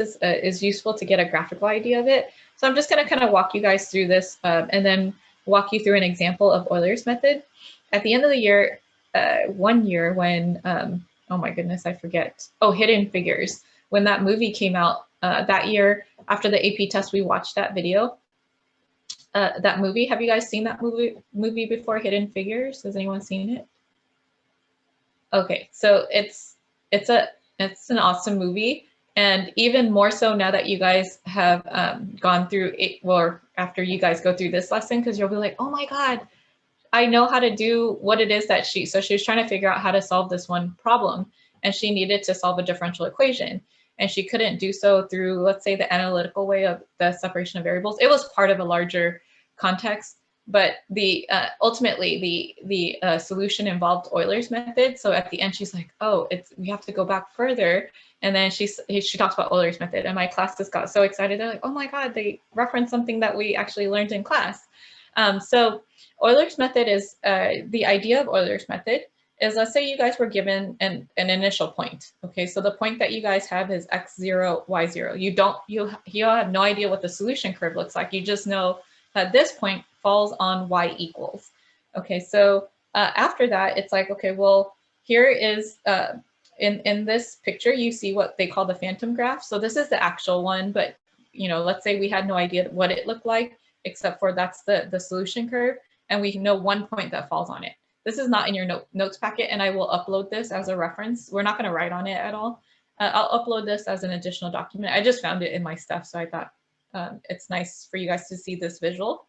is useful to get a graphical idea of it. So I'm just going to kind of walk you guys through this and then walk you through an example of Euler's method. At the end of the year, one year when, oh my goodness, I forget. Oh, Hidden Figures. When that movie came out that year, after the AP test, we watched that video. That movie, have you guys seen that movie before, Hidden Figures? Has anyone seen it? Okay, so it's an awesome movie. And even more so now that you guys have gone through it, or after you guys go through this lesson, because you'll be like, oh my God, I know how to do what it is that so she was trying to figure out how to solve this one problem, and she needed to solve a differential equation. And she couldn't do so through, let's say, the analytical way of the separation of variables. It was part of a larger context, but ultimately the solution involved Euler's method. So at the end, she's like, oh, we have to go back further. And then she talks about Euler's method, and my class just got so excited. They're like, oh my God, they referenced something that we actually learned in class. So Euler's method is, the idea of Euler's method is, let's say you guys were given an initial point. Okay, so the point that you guys have is x0, y0. You have no idea what the solution curve looks like. You just know that this point falls on y equals. Okay, so after that, it's like, okay, well, here is, in this picture, you see what they call the phantom graph. So this is the actual one, but let's say we had no idea what it looked like, except for that's the solution curve, and we know one point that falls on it. This is not in your notes packet, and I will upload this as a reference. We're not going to write on it at all. I'll upload this as an additional document. I just found it in my stuff, so I thought it's nice for you guys to see this visual.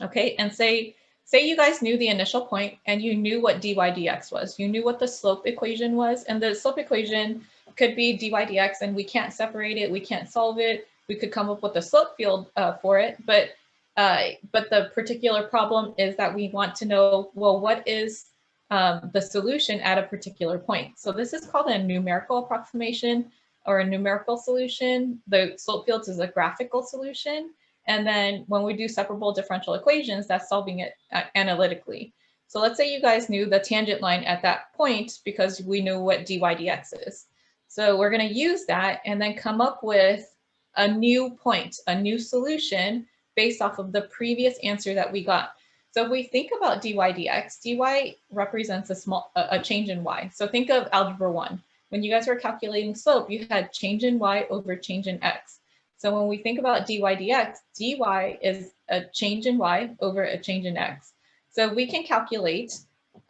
Okay, and say you guys knew the initial point and you knew what dy dx was. You knew what the slope equation was, and the slope equation could be dy dx, and we can't separate it, we can't solve it. We could come up with a slope field for it, but the particular problem is that we want to know, well, what is the solution at a particular point? So this is called a numerical approximation or a numerical solution. The slope fields is a graphical solution. And then when we do separable differential equations, that's solving it analytically. So let's say you guys knew the tangent line at that point because we knew what dy dx is. So we're going to use that and then come up with a new point, a new solution based off of the previous answer that we got. So if we think about dy dx, dy represents a change in y. So think of algebra 1. When you guys were calculating slope, you had change in y over change in x. So when we think about dy dx, dy is a change in y over a change in x. So we can calculate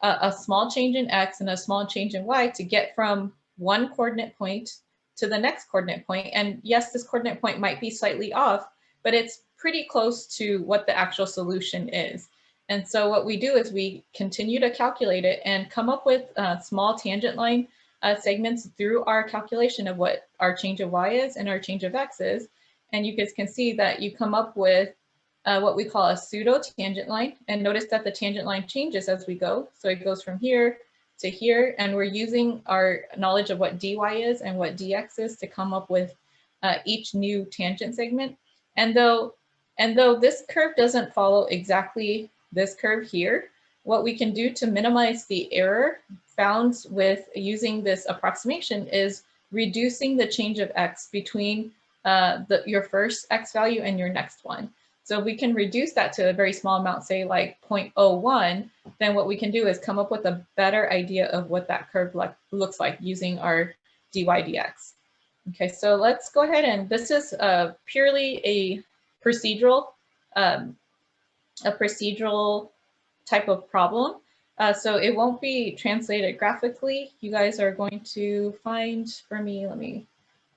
a small change in x and a small change in y to get from one coordinate point to the next coordinate point. And yes, this coordinate point might be slightly off, but it's pretty close to what the actual solution is. And so what we do is we continue to calculate it and come up with small tangent line segments through our calculation of what our change of y is and our change of x is. And you guys can see that you come up with what we call a pseudo tangent line. And notice that the tangent line changes as we go. So it goes from here to here, and we're using our knowledge of what dy is and what dx is to come up with each new tangent segment. And though this curve doesn't follow exactly this curve here, what we can do to minimize the error found with using this approximation is reducing the change of x between your first x value and your next one. So if we can reduce that to a very small amount, say like 0.01, then what we can do is come up with a better idea of what that curve looks like using our dy dx. Okay, so let's go ahead, and this is purely a procedural type of problem. So it won't be translated graphically. You guys are going to find, for me,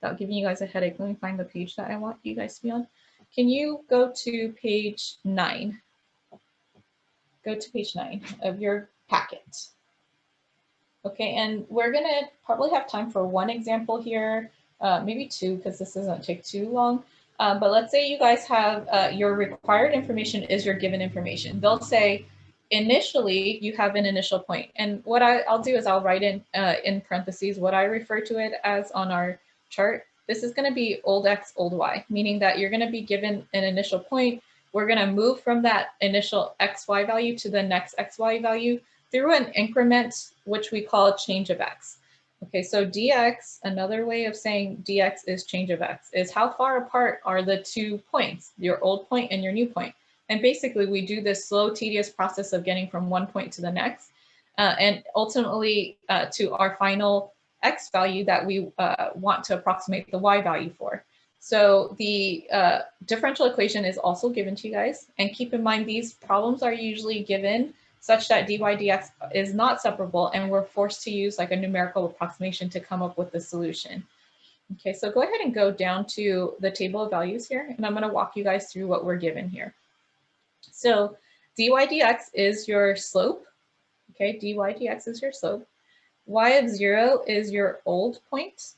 without giving you guys a headache, let me find the page that I want you guys to be on. Can you go to page 9? Go to page 9 of your packet. Okay, and we're gonna probably have time for one example here, maybe two, because this doesn't take too long. But let's say you guys have your required information is your given information. They'll say, initially, you have an initial point. And what I'll do is I'll write in parentheses what I refer to it as on our chart. This is going to be old x, old y, meaning that you're going to be given an initial point. We're going to move from that initial xy value to the next xy value through an increment, which we call change of x. Okay, so dx, another way of saying dx is change of x, is how far apart are the 2 points, your old point and your new point. And basically we do this slow, tedious process of getting from one point to the next, and ultimately to our final x value that we want to approximate the y value for. So the differential equation is also given to you guys. And keep in mind, these problems are usually given such that dy dx is not separable, and we're forced to use like a numerical approximation to come up with the solution. Okay, so go ahead and go down to the table of values here, and I'm going to walk you guys through what we're given here. So dy dx is your slope. Okay, dy dx is your slope. Y of 0 is your old point.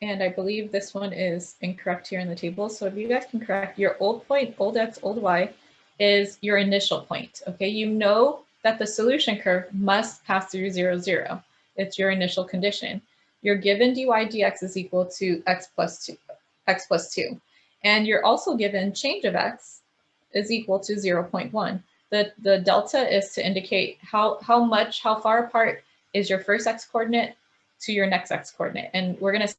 And I believe this one is incorrect here in the table. So if you guys can correct, your old point, old x, old y, is your initial point. Okay, you know that the solution curve must pass through 0, 0. It's your initial condition. You're given dy dx is equal to x plus 2. And you're also given change of x is equal to 0.1. The delta is to indicate how far apart is your first x coordinate to your next x coordinate. And we're going to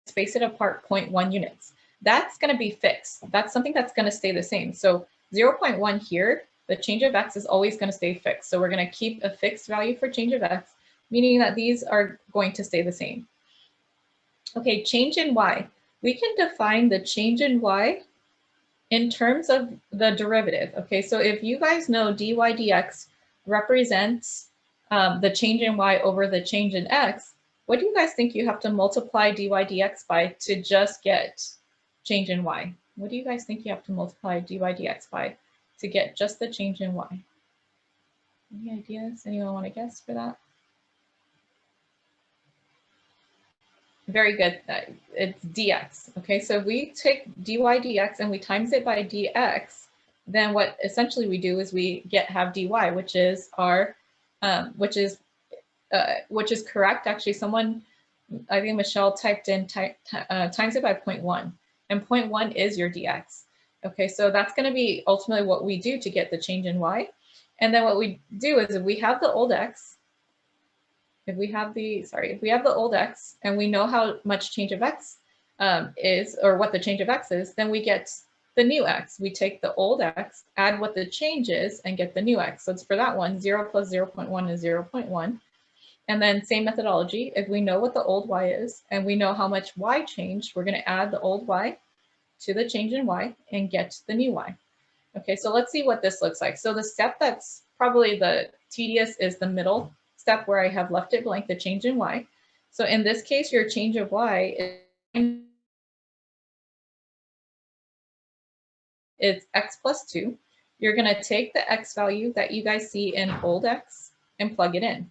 space it apart 0.1 units. That's going to be fixed. That's something that's going to stay the same. So 0.1 here, the change of x is always going to stay fixed. So we're going to keep a fixed value for change of x, meaning that these are going to stay the same. Okay, change in y. We can define the change in y in terms of the derivative. Okay, so if you guys know dy dx represents the change in y over the change in x, what do you guys think you have to multiply dy dx by to just get change in y? What do you guys think you have to multiply dy dx by to get just the change in y? Any ideas? Anyone want to guess for that? Very good. It's dx. Okay, so if we take dy dx and we times it by dx, then what essentially we do is we have dy, which is our which is correct. Actually, someone, I think Michelle typed in times it by 0.1, and 0.1 is your dx. Okay, so that's going to be ultimately what we do to get the change in y. And then what we do is if we have the old x, if we have the old x and we know how much change of x is, or what the change of x is, then we get the new x. We take the old x, add what the change is, and get the new x. So it's for that one, 0 plus 0.1 is 0.1. And then same methodology, if we know what the old y is and we know how much y changed, we're going to add the old y to the change in y and get the new y. Okay, so let's see what this looks like. So the step that's probably the tedious is the middle step where I have left it blank, the change in y. So in this case, your change of y is x plus 2. You're going to take the x value that you guys see in old x and plug it in.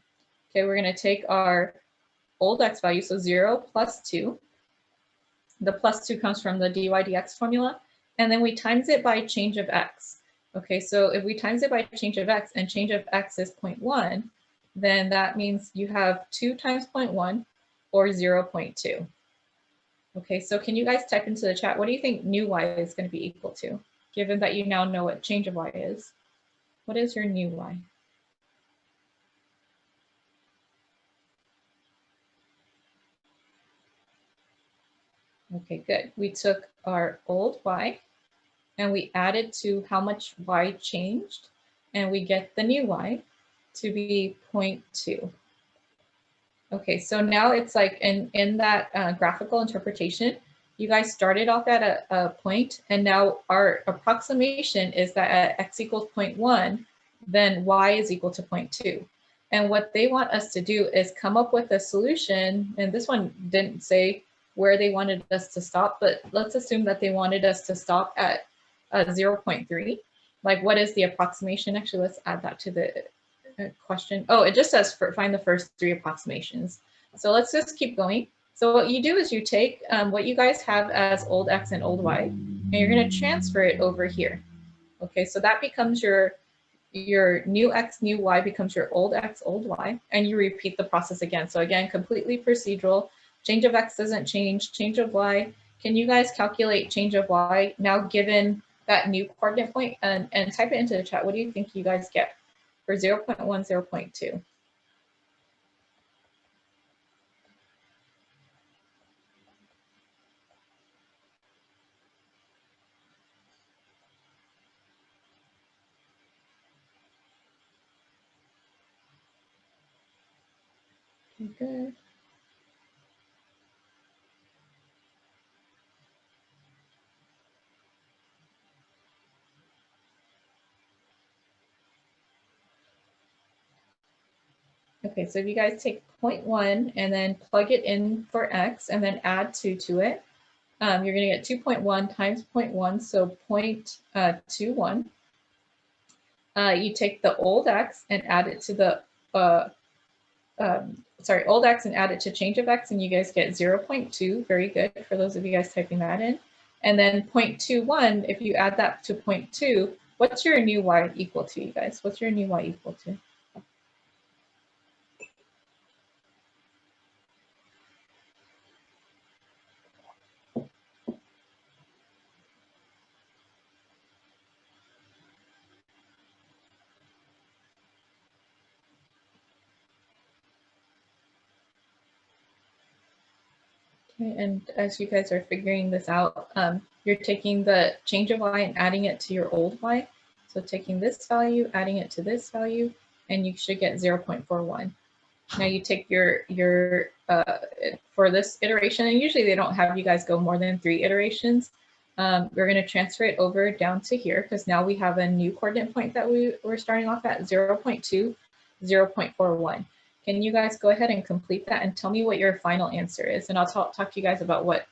Okay, we're going to take our old x value, so 0 plus 2. The plus 2 comes from the dy dx formula, and then we times it by change of x. Okay, so if we times it by change of x and change of x is 0.1, then that means you have 2 times 0.1 or 0.2. Okay, so can you guys type into the chat, what do you think new y is going to be equal to, given that you now know what change of y is? What is your new y? Okay, good. We took our old y and we added to how much y changed, and we get the new y to be 0.2. Okay, so now it's like in that graphical interpretation, you guys started off at a point, and now our approximation is that at x equals 0.1, then y is equal to 0.2. And what they want us to do is come up with a solution, and this one didn't say where they wanted us to stop, but let's assume that they wanted us to stop at 0.3. Like, what is the approximation? Actually, let's add that to the question. Oh, it just says find the first 3 approximations. So let's just keep going. So what you do is you take what you guys have as old x and old y, and you're going to transfer it over here. Okay, so that becomes your new x, new y becomes your old x, old y, and you repeat the process again. So again, completely procedural. Change of x doesn't change, change of y. Can you guys calculate change of y now given that new coordinate point, and type it into the chat? What do you think you guys get for 0.1, 0.2. Good. Okay, so if you guys take 0.1 and then plug it in for x and then add 2 to it, you're going to get 2.1 times 0.1, so 0.21. You take the old x and add it to the, old x and add it to change of x, and you guys get 0.2. Very good for those of you guys typing that in. And then 0.21, if you add that to 0.2, what's your new y equal to, you guys? What's your new y equal to? Okay, and as you guys are figuring this out, you're taking the change of y and adding it to your old y. So taking this value, adding it to this value, and you should get 0.41. Now you take your for this iteration, and usually they don't have you guys go more than 3 iterations. We're going to transfer it over down to here because now we have a new coordinate point that we're starting off at 0.2, 0.41. Can you guys go ahead and complete that and tell me what your final answer is? And I'll talk to you guys about what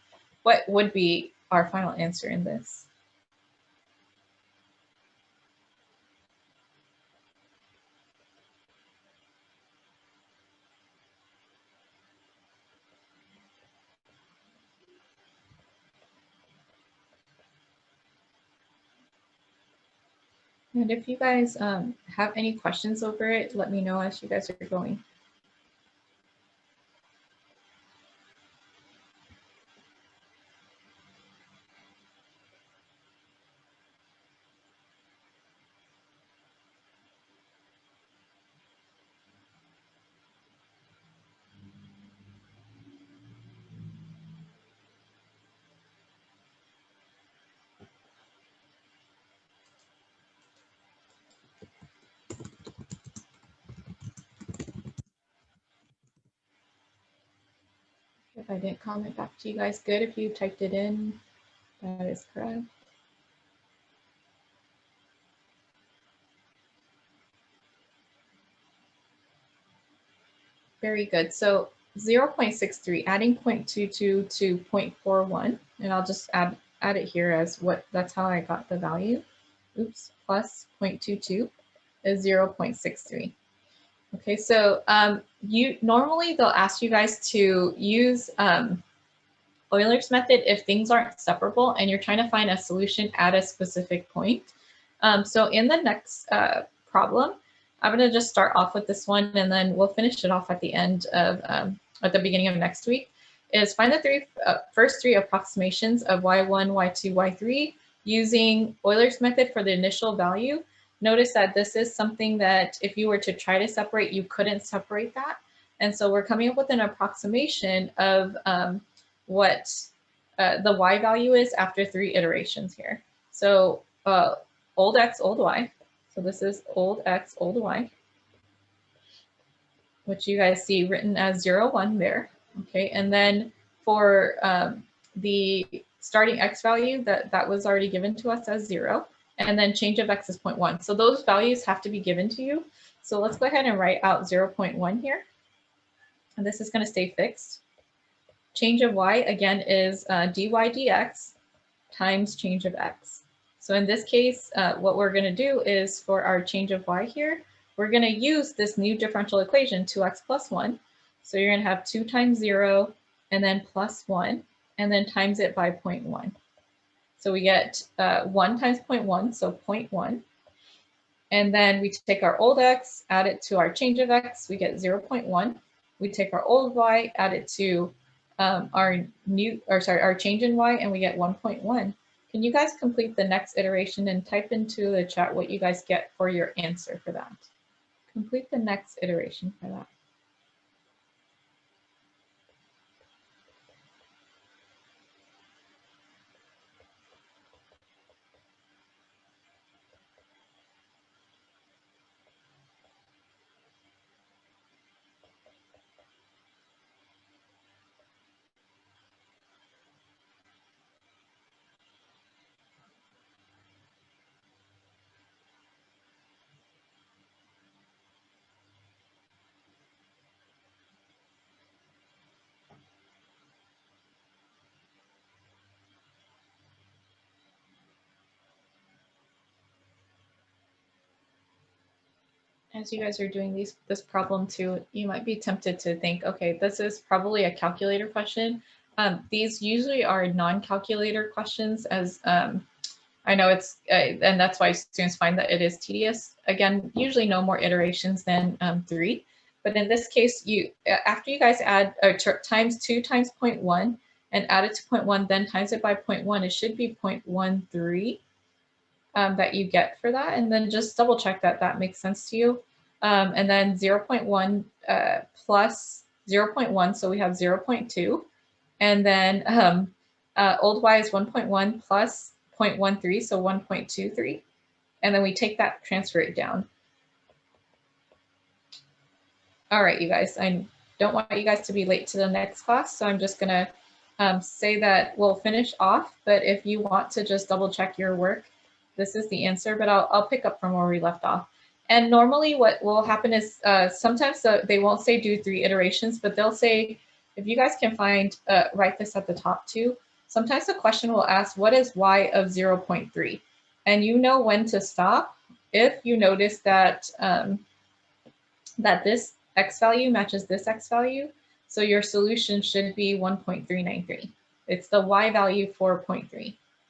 would be our final answer in this. And if you guys have any questions over it, let me know as you guys are going. If I didn't comment back to you guys, good. If you typed it in, that is correct. Very good. So 0.63, adding 0.22 to 0.41, and I'll just add it here as that's how I got the value. Oops, plus 0.22 is 0.63. Okay, so normally they'll ask you guys to use Euler's method if things aren't separable and you're trying to find a solution at a specific point. So in the next problem, I'm going to just start off with this one and then we'll finish it off at the end of, at the beginning of next week, is find the first three approximations of y1, y2, y3 using Euler's method for the initial value. Notice that this is something that if you were to try to separate, you couldn't separate that. And so we're coming up with an approximation of what the y value is after 3 iterations here. So old x, old y. So this is old x, old y, which you guys see written as 0, 1 there. Okay, and then for the starting x value, that was already given to us as 0. And then change of x is 0.1. So those values have to be given to you. So let's go ahead and write out 0.1 here. And this is going to stay fixed. Change of y, again, is dy dx times change of x. So in this case, what we're going to do is for our change of y here, we're going to use this new differential equation, 2x plus 1. So you're going to have 2 times 0 and then plus 1 and then times it by 0.1. So we get 1 times 0.1, so 0.1. And then we take our old x, add it to our change of x, we get 0.1. We take our old y, add it to our change in y, and we get 1.1. Can you guys complete the next iteration and type into the chat what you guys get for your answer for that? complete the next iteration for that. As you guys are doing this problem too, you might be tempted to think, okay, this is probably a calculator question. These usually are non-calculator questions, as I know it's, and that's why students find that it is tedious. Again, usually no more iterations than 3. But in this case, after you guys add times 2 times 0.1 and add it to 0.1, then times it by 0.1, it should be 0.13 that you get for that. And then just double check that that makes sense to you. And then 0.1 plus 0.1, so we have 0.2. And then old y is 1.1 plus 0.13, so 1.23. And then we take that, transfer it down. All right, you guys, I don't want you guys to be late to the next class, so I'm just gonna say that we'll finish off, but if you want to just double check your work, this is the answer, but I'll pick up from where we left off. And normally what will happen is sometimes they won't say do 3 iterations, but they'll say, if you guys can find, write this at the top too. Sometimes the question will ask, what is y of 0.3? And you know when to stop if you notice that, that this x value matches this x value. So your solution should be 1.393. It's the y value for 0.3.